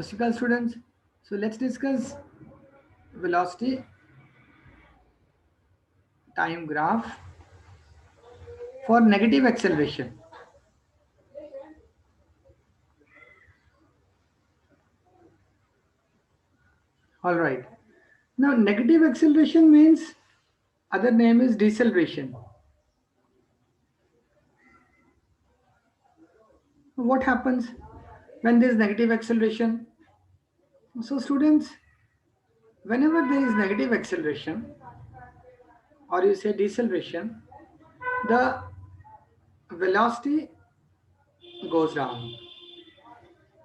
Shri Akal, students. So let's discuss velocity time graph for negative acceleration. All right. Now negative acceleration means other name is deceleration. What happens when there is negative acceleration? So students, whenever there is negative acceleration or you say deceleration, the velocity goes down.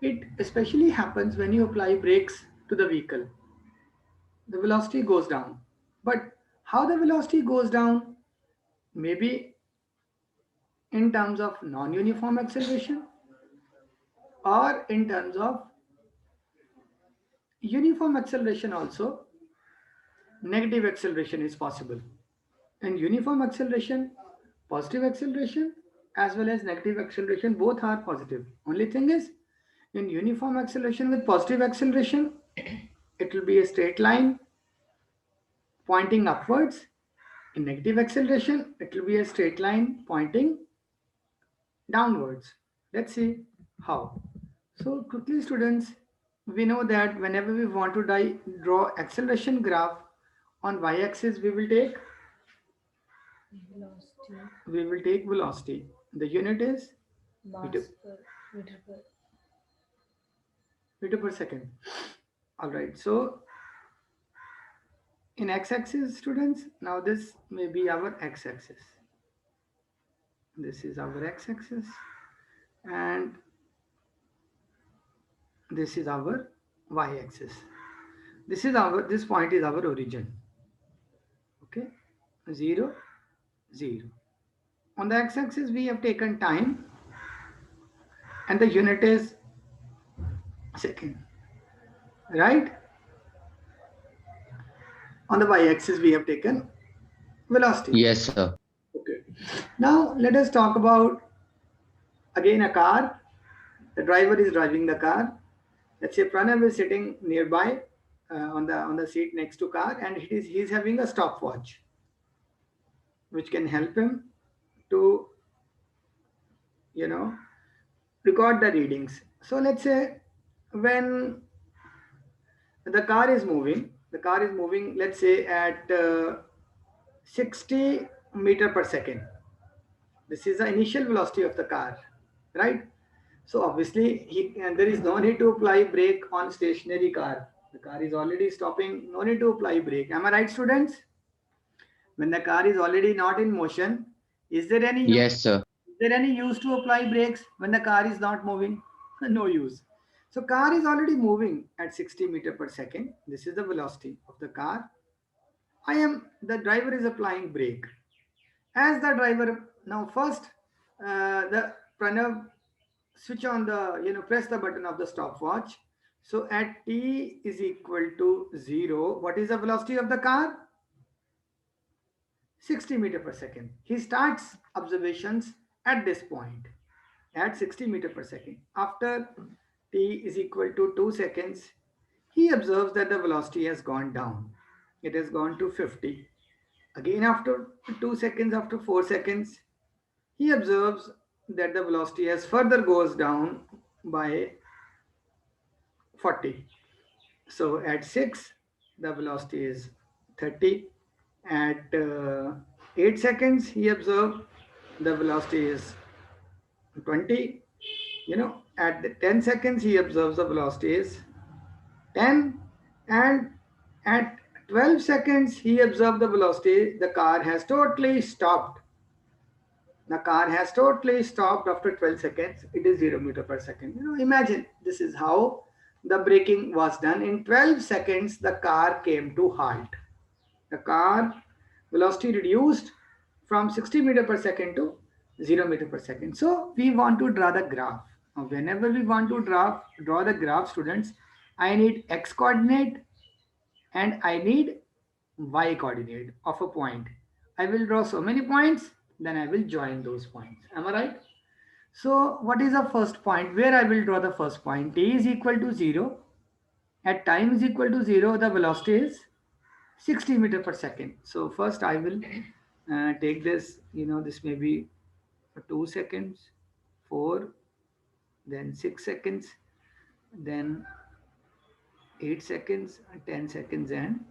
It especially happens when you apply brakes to the vehicle. The velocity goes down. But how the velocity goes down? Maybe in terms of non-uniform acceleration or in terms of uniform acceleration also, negative acceleration is possible. In uniform acceleration, positive acceleration as well as negative acceleration both are positive. Only thing is, in uniform acceleration with positive acceleration, it will be a straight line pointing upwards. In negative acceleration, it will be a straight line pointing downwards. Let's see how. So quickly students, we know that whenever we want to draw acceleration graph on y-axis, Velocity, we will take velocity. The unit is meter, mass per meter per. meter per second. All right. So in x-axis students, now this may be our x-axis. This is our x-axis and this is our y-axis. This point is our origin. Okay, 0, 0. On the x-axis we have taken time and the unit is second, right? On the y-axis we have taken velocity. Yes, sir. Okay. Now let us talk about again a car. The driver is driving the car. Let's say Pranav is sitting nearby on the seat next to car, and he's having a stopwatch, which can help him to you know record the readings. So let's say when the car is moving, let's say at 60 meter per second. This is the initial velocity of the car, right? So obviously and there is no need to apply brake on stationary car. The car is already stopping, no need to apply brake. Am I right, students? When the car is already not in motion, is there any use? Yes, sir. Is there any use to apply brakes when the car is not moving? No use. So car is already moving at 60 meter per second. This is the velocity of the car. The driver is applying brake. As the driver, now first, the Pranav switch on press the button of the stopwatch. So at t is equal to 0, what is the velocity of the car? 60 meter per second. He starts observations at this point at 60 meter per second. After t is equal to 2 seconds, he observes that the velocity has gone down. It has gone to 50. Again, after 2 seconds, after 4 seconds, he observes that the velocity has further goes down by 40. So at 6, the velocity is 30. At 8 seconds, he observed the velocity is 20. At the 10 seconds, he observes the velocity is 10. And at 12 seconds, he observed the velocity. The car has totally stopped. The car has totally stopped after 12 seconds. It is 0 meter per second. Imagine this is how the braking was done. In 12 seconds, the car came to halt. The car velocity reduced from 60 meter per second to 0 meter per second. So we want to draw the graph. Now, whenever we want to draw the graph, students, I need x coordinate and I need y coordinate of a point. I will draw so many points, then I will join those points. Am I right? So what is the first point? Where I will draw the first point? T is equal to 0. At time is equal to 0, the velocity is 60 meter per second. So first I will take this, this may be 2 seconds, 4, then 6 seconds, then 8 seconds, 10 seconds, and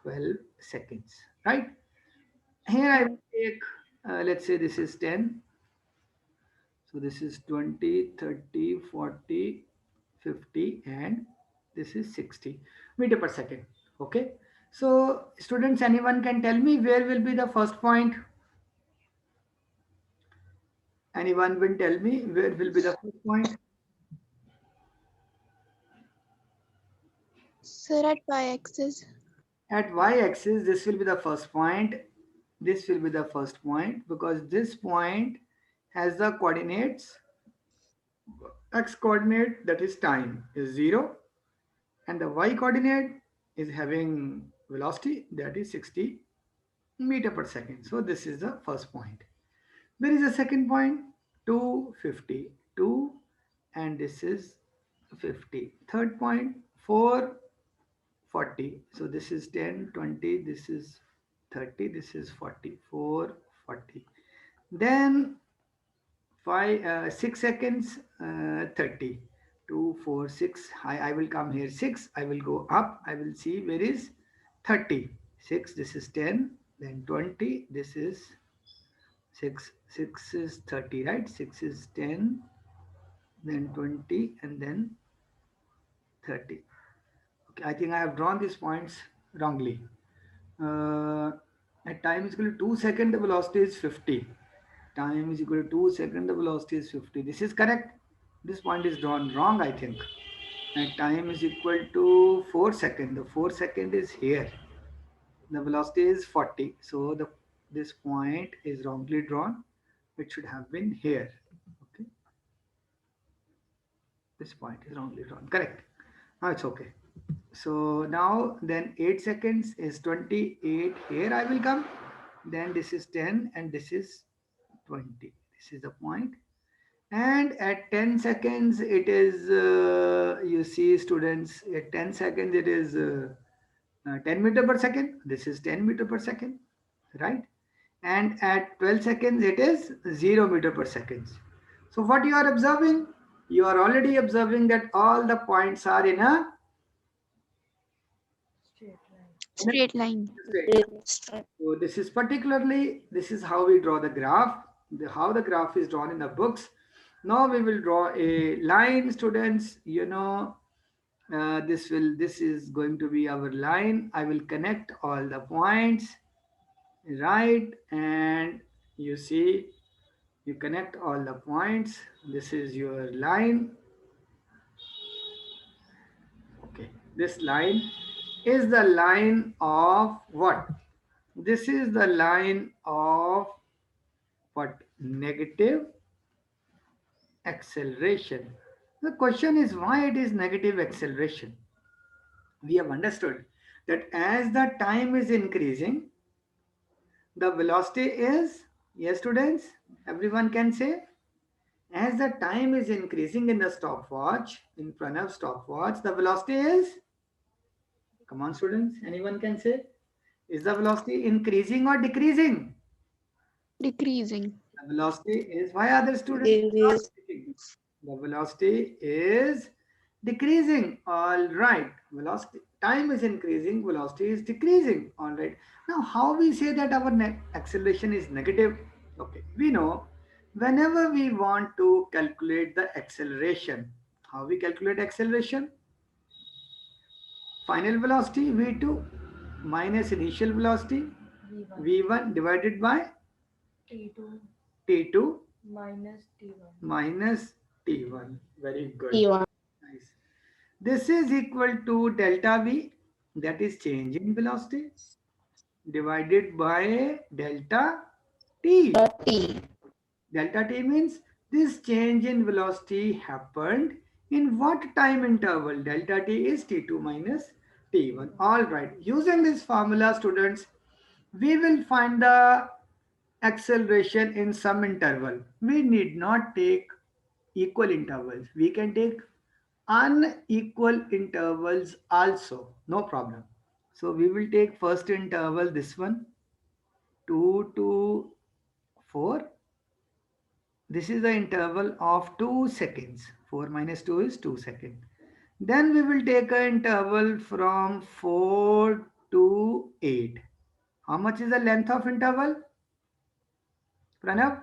12 seconds, right? Here I will take, let's say this is 10. So this is 20, 30, 40, 50, and this is 60 meter per second. Okay. So students, anyone can tell me where will be the first point? Anyone will tell me where will be the first point? Sir, at y-axis. At y-axis, this will be the first point. This will be the first point because this point has the coordinates. X coordinate, that is time, is 0, and the y coordinate is having velocity, that is 60 meter per second. So this is the first point. Where is the second point? 250, 2, and this is 50. Third point, 440. So this is 10, 20, this is 30, this is 40, 440. Then 6 seconds, 30. 2, 4, 6. I will come here 6. I will go up. I will see where is 30. 6, this is 10. Then 20, this is 6. 6 is 30, right? 6 is 10. Then 20, and then 30. Okay, I think I have drawn these points wrongly. At time is equal to 2 seconds, the velocity is 50. Time is equal to 2 seconds, the velocity is 50. This is correct. This point is drawn wrong, I think. And time is equal to 4 seconds. The 4 second is here. The velocity is 40. So this point is wrongly drawn. It should have been here. Okay. This point is wrongly drawn. Correct. Now it's okay. So now then 8 seconds is 28. Here I will come. Then this is 10 and this is 20. This is the point. And at 10 seconds, it is, you see students, at 10 seconds, it is 10 meter per second. This is 10 meter per second, right? And at 12 seconds, it is 0 meter per second. So what you are observing? You are already observing that all the points are in a Straight line. Straight line. straight. So this is particularly, this is how we draw the graph, how the graph is drawn in the books. Now we will draw a line, students. This is going to be our line. I will connect all the points, right? And you see, you connect all the points. This is your line. Okay, this line is the line of what? This is the line of what? Negative acceleration. The question is why it is negative acceleration. We have understood that as the time is increasing, the velocity is, yes students, everyone can say, as the time is increasing in the stopwatch, in front of stopwatch, the velocity is, come on students, anyone can say, is the velocity increasing or decreasing? Decreasing. The velocity is, why other students not speaking? The velocity is decreasing. All right. Velocity, time is increasing, velocity is decreasing. All right. Now, how we say that our acceleration is negative? Okay. We know whenever we want to calculate the acceleration, how we calculate acceleration? Final velocity v2 minus initial velocity V1. v1 divided by T2 t2 minus T1. minus t1. Very good. T1. Nice. This is equal to delta v, that is change in velocity, divided by delta t. T. Delta t means this change in velocity happened in what time interval? Delta t is t2 minus t1. All right. Using this formula, students, we will find the acceleration in some interval. We need not take equal intervals. We can take unequal intervals also, no problem. So we will take first interval, this one, 2 to 4. This is the interval of 2 seconds. 4 minus 2 is 2 seconds. Then we will take an interval from 4 to 8. How much is the length of interval? Pranav,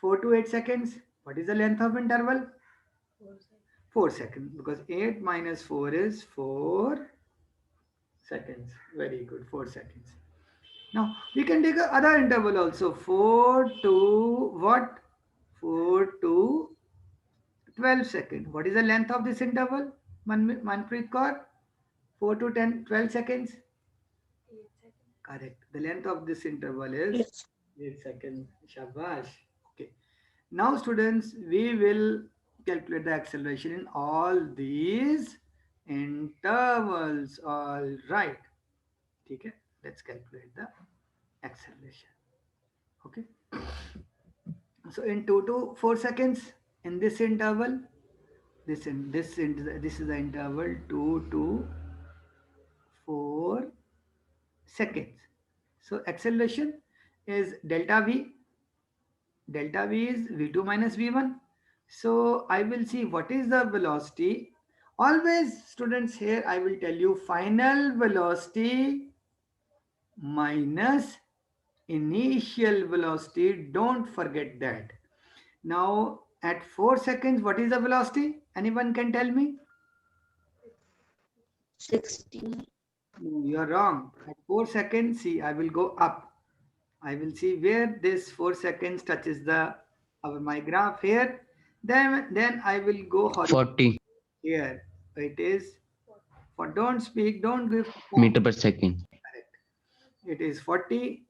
4 to 8 seconds. What is the length of interval? 4 seconds. 4 seconds, because 8 minus 4 is 4 seconds. Very good, 4 seconds. Now we can take a other interval also. 4 to what? 4 to 12 seconds. What is the length of this interval? Manpreet Kaur? 4 to 10, 12 seconds. 8 seconds. Correct. The length of this interval is Yes. 8 seconds. Shabash. Okay. Now students, we will calculate the acceleration in all these intervals. All right. Okay. Let's calculate the acceleration. Okay. So in 2 to 4 seconds in this interval, this is the interval 2 to 4 seconds. So acceleration is delta V. Delta V is V2 minus V1. So I will see what is the velocity. Always students, here I will tell you final velocity minus initial velocity. Don't forget that. Now at 4 seconds, what is the velocity? Anyone can tell me? 60. No, you're wrong. At 4 seconds, see, I will go up. I will see where this 4 seconds touches the my graph here. Then I will go horizontal 40 here. It is for don't speak, don't give meter per second. correct. It is 40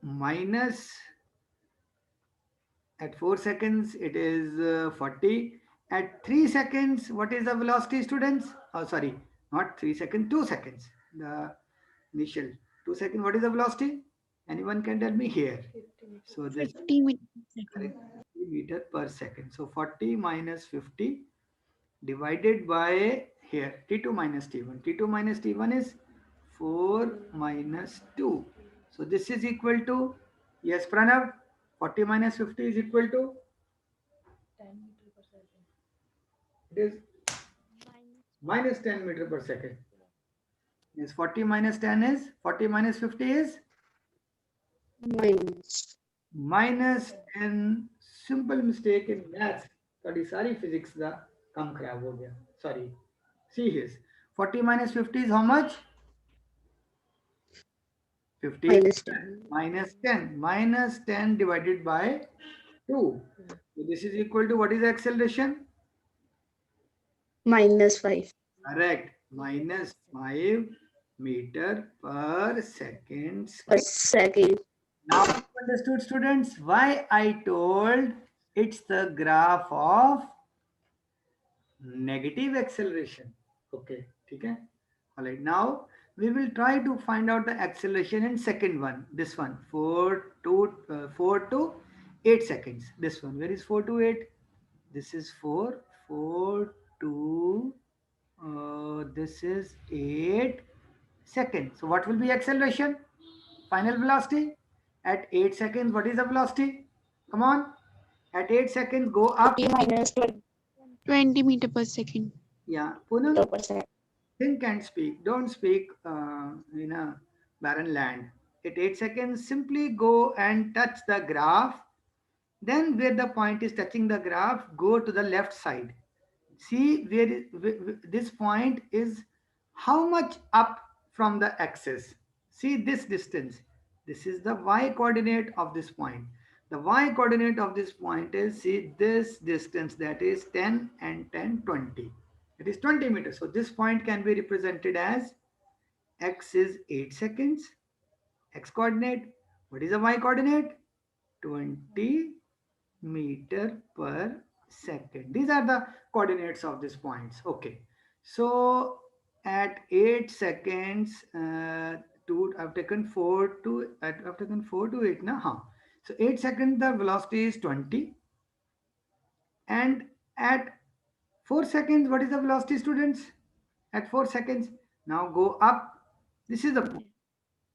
minus at 4 seconds. It is 40. At 3 seconds, what is the velocity, students? Oh, sorry, not 3 seconds, 2 seconds. The initial 2 seconds. What is the velocity? Anyone can tell me here. 50 meters. So this 50 meters per correct, second. 50 meter per second. So 40 minus 50 divided by here T2 minus T1. T2 minus T1 is 4 minus 2. So this is equal to, yes Pranav, 40 minus 50 is equal to, 10 meters per second. it is minus 10 meter per second. Yes, 40 minus 10 is, 40 minus 50 is Minus. minus 10. Simple mistake in maths. थोड़ी सारी physics का काम खराब हो गया. Sorry. See his 40 minus 50 is how much? 50 Minus 10. minus 10. Minus 10 divided by 2. So this is equal to what is the acceleration? Minus 5. Correct. Minus 5 meter per second. Per second. Now you understood, students, why I told it's the graph of negative acceleration. Okay, okay. All right. Now we will try to find out the acceleration in second one. This one, 4 to 8 seconds. This one, where is 4 to 8? This is 4 to this is 8 seconds. So what will be acceleration? Final velocity at 8 seconds. What is the velocity? Come on. At 8 seconds, go up. 50 minus 20 meter per second. Yeah. Poonam, Meter per second. think and speak. Don't speak in a barren land. At 8 seconds, simply go and touch the graph. Then where the point is touching the graph, go to the left side. See this point is how much up from the axis. See this distance. This is the y coordinate of this point. The y coordinate of this point is, see this distance, that is 10 and 10, 20. It is 20 meters. So this point can be represented as x is 8 seconds. X coordinate. What is the y coordinate? 20 meter per second. These are the coordinates of these points. Okay. So at 8 seconds, I've taken 4 to, I've taken 4 to 8 now. So 8 seconds, the velocity is 20. And At 4 seconds, what is the velocity, students? At 4 seconds. Now go up. This is the point.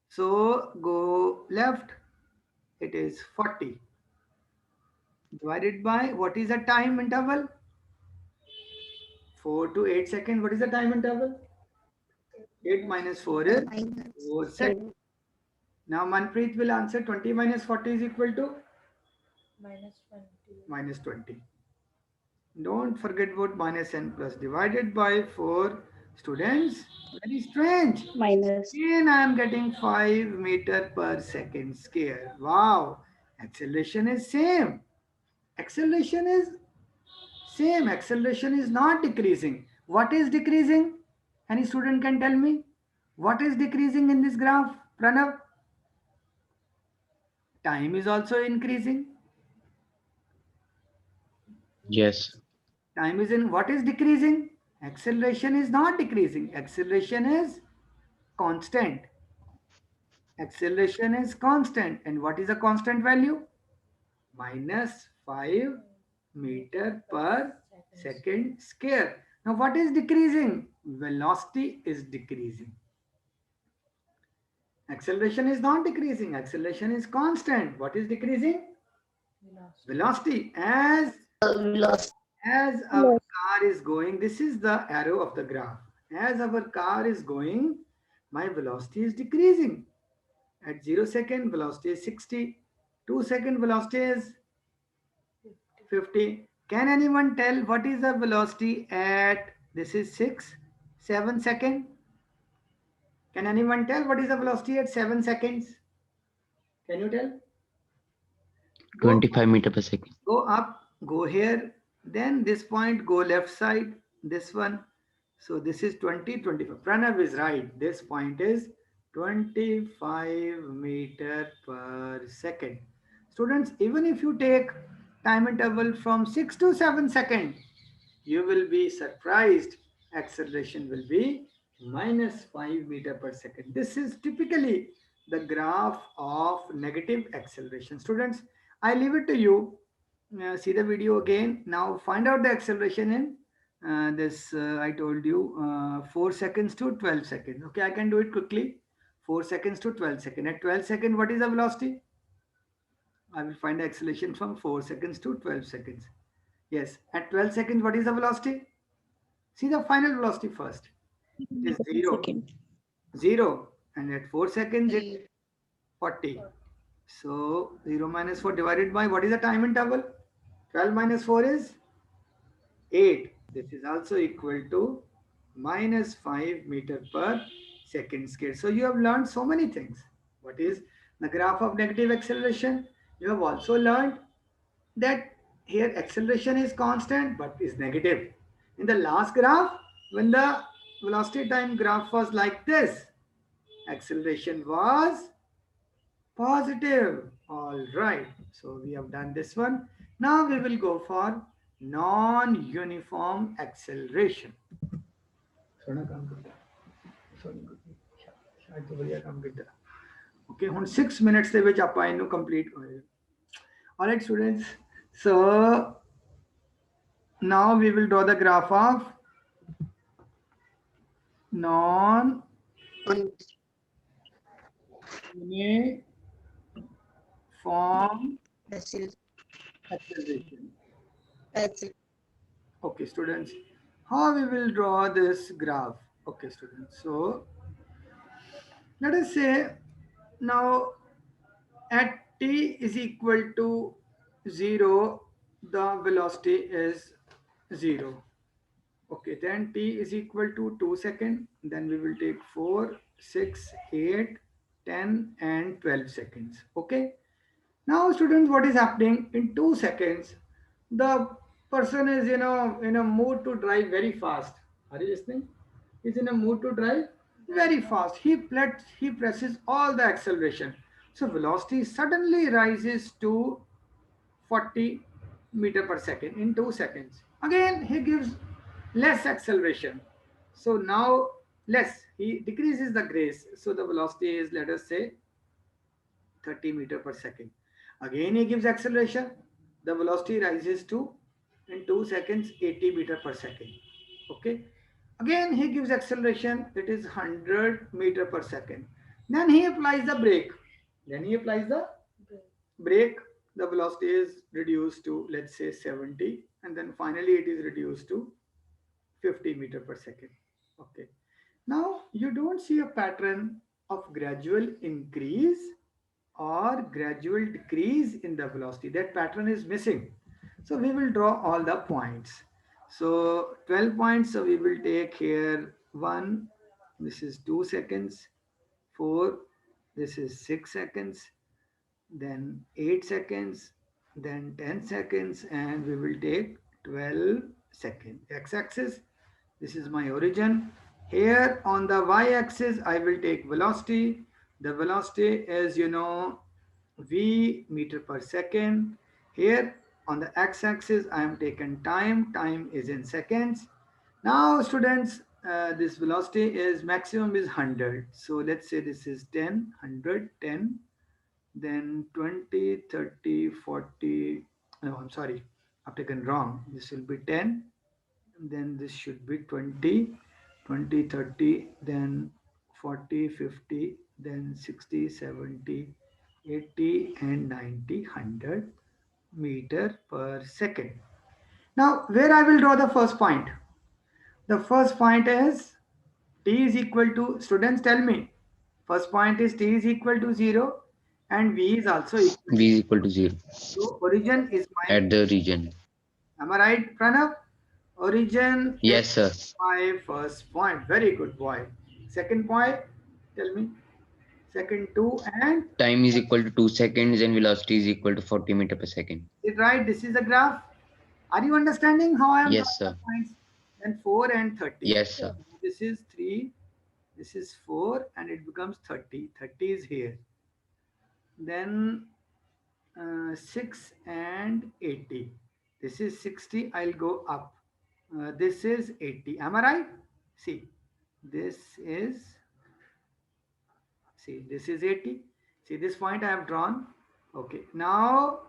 So go left. It is 40. Divided by, what is the time interval? 4 to 8 seconds. What is the time interval? 8 minus 4 is 4 seconds. Now Manpreet will answer 20 minus 40 is equal to -20. minus 20. Don't forget about minus n plus divided by 4. Students, very strange. Minus. Again, I am getting 5 meter per second square. Wow, acceleration is same. Acceleration is same. Acceleration is not decreasing. What is decreasing? Any student can tell me? What is decreasing in this graph, Pranav? Time is also increasing. Yes. Time is in, what is decreasing? Acceleration is not decreasing. Acceleration is constant. Acceleration is constant. And what is a constant value? Minus 5 meter per second square. Now what is decreasing? Velocity is decreasing. Acceleration is not decreasing. Acceleration is constant. What is decreasing? Velocity. As our car is going, this is the arrow of the graph. As our car is going, my velocity is decreasing. At 0 second, velocity is 60. 2 second, velocity is 50. Can anyone tell what is the velocity at, this is 6, 7 second? Can anyone tell what is the velocity at 7 seconds? Can you tell? 25 meter per second. Go up, go here, then this point, go left side, this one. So this is 20, 25. Pranav is right. This point is 25 meter per second. Students, even if you take time interval from 6 to 7 seconds, you will be surprised. Acceleration will be minus 5 meter per second. This is typically the graph of negative acceleration. Students, I leave it to you. See the video again. Now find out the acceleration in this, I told you, 4 seconds to 12 seconds. Okay, I can do it quickly. 4 seconds to 12 seconds. At 12 seconds, what is the velocity? I will find the acceleration from 4 seconds to 12 seconds. Yes, at 12 seconds, what is the velocity? See the final velocity first. It is 0. Second. 0. And at 4 seconds, it's 40. So 0 minus 4 divided by, what is the time interval? 12 minus 4 is 8. This is also equal to minus 5 meter per second square. So you have learned so many things. What is the graph of negative acceleration? You have also learned that here acceleration is constant but is negative. In the last graph, when the velocity time graph was like this, acceleration was positive. All right. So we have done this one. Now we will go for non-uniform acceleration. Okay, ਹੁਣ 6 minutes ਦੇ ਵਿੱਚ ਆਪਾਂ ਇਹਨੂੰ complete ਕਰਾਂਗੇ. All right, students. So now we will draw the graph of non-uniform acceleration. Okay, students, how we will draw this graph? Okay, students, so let us say now at t is equal to 0, the velocity is 0. Okay, then t is equal to 2 seconds. Then we will take 4, 6, 8, 10 and 12 seconds. Okay. Now students, what is happening in 2 seconds? The person is, in a mood to drive very fast. Are you listening? He's in a mood to drive very fast. He presses all the acceleration. So velocity suddenly rises to 40 meter per second in 2 seconds. Again, he gives less acceleration. So now he decreases the grace. So the velocity is, let us say, 30 meter per second. Again, he gives acceleration. The velocity rises to in 2 seconds 80 meter per second. Okay. Again, he gives acceleration, it is 100 meter per second. Then he applies the brake. Then he applies the Break. brake. The velocity is reduced to, let's say, 70. And then finally it is reduced to 50 meter per second. Okay. Now you don't see a pattern of gradual increase or gradual decrease in the velocity. That pattern is missing. So we will draw all the points. So 12 points. So we will take here 1. This is 2 seconds. 4. This is 6 seconds. Then 8 seconds. Then 10 seconds. And we will take 12 seconds. X-axis. This is my origin. Here on the y-axis, I will take velocity. The velocity is, v meter per second. Here on the x-axis, I am taking time. Time is in seconds. Now, students, this velocity is maximum is 100. So let's say this is 10, 100, 10, then 20, 30, 40. No, I'm sorry, I've taken wrong. This will be 10. Then this should be 20, 20, 30, then 40, 50, then 60, 70, 80, and 90, 100 meter per second. Now, where I will draw the first point? The first point is t is equal to, students tell me, first point is t is equal to 0 and v is also equal to V is equal to 0 so origin is my, at the region. am I right, Pranav? Origin is Yes, sir. my first point. Very good boy. Second point, tell me. Second 2 and Time is equal to 2 seconds and velocity is equal to 40 meter per second. is it right? This is a graph. Are you understanding how I am Yes, drawing sir. the points? Then 4 and 30. Yes, sir. This is 3. This is 4 and it becomes 30. 30 is here. Then 6 and 80. This is 60. I'll go up. This is 80. Am I right? See, this is, see, this is 80. See, this point I have drawn. Okay. Now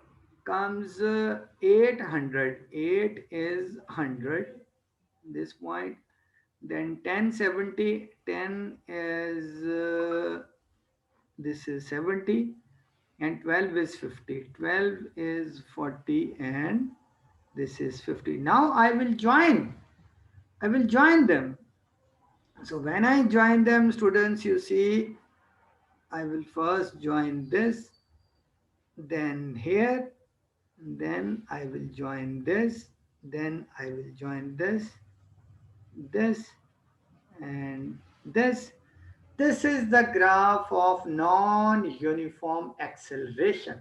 comes 800. 8 is 100. This point. Then 1070. 10 is, this is 70. And 12 is 50. 12 is 40 and this is 50. Now I will join them. So when I join them, students, you see, I will first join this, then here, then I will join this, then I will join this, and this. This is the graph of non-uniform acceleration.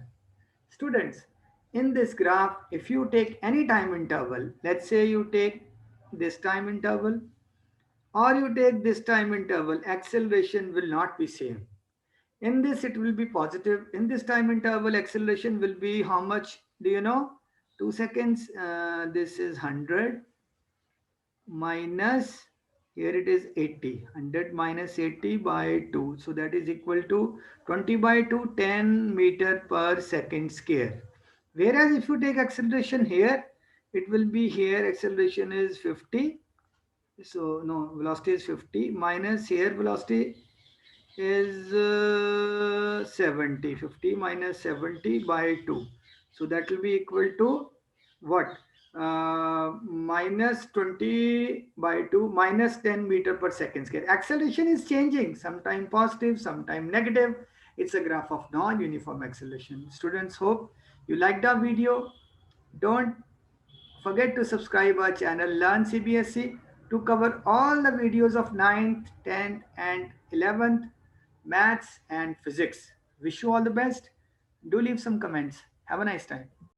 Students, in this graph, if you take any time interval, let's say you take this time interval or you take this time interval, acceleration will not be same. In this, it will be positive. In this time interval, acceleration will be how much? Do you know? 2 seconds. This is 100 minus, here it is 80. 100 minus 80 by 2. So that is equal to 20 by 2, 10 meter per second square. Whereas if you take acceleration here, it will be here acceleration is 50. So no, velocity is 50 minus here velocity is 70. 50 minus 70 by 2. So that will be equal to what? Minus 20 by 2 minus 10 meter per second square. Acceleration is changing, sometime positive, sometime negative. It's a graph of non-uniform acceleration. Students, hope you liked our video. Don't forget to subscribe our channel Learn CBSE to cover all the videos of 9th, 10th and 11th maths and physics. Wish you all the best. Do leave some comments. Have a nice time.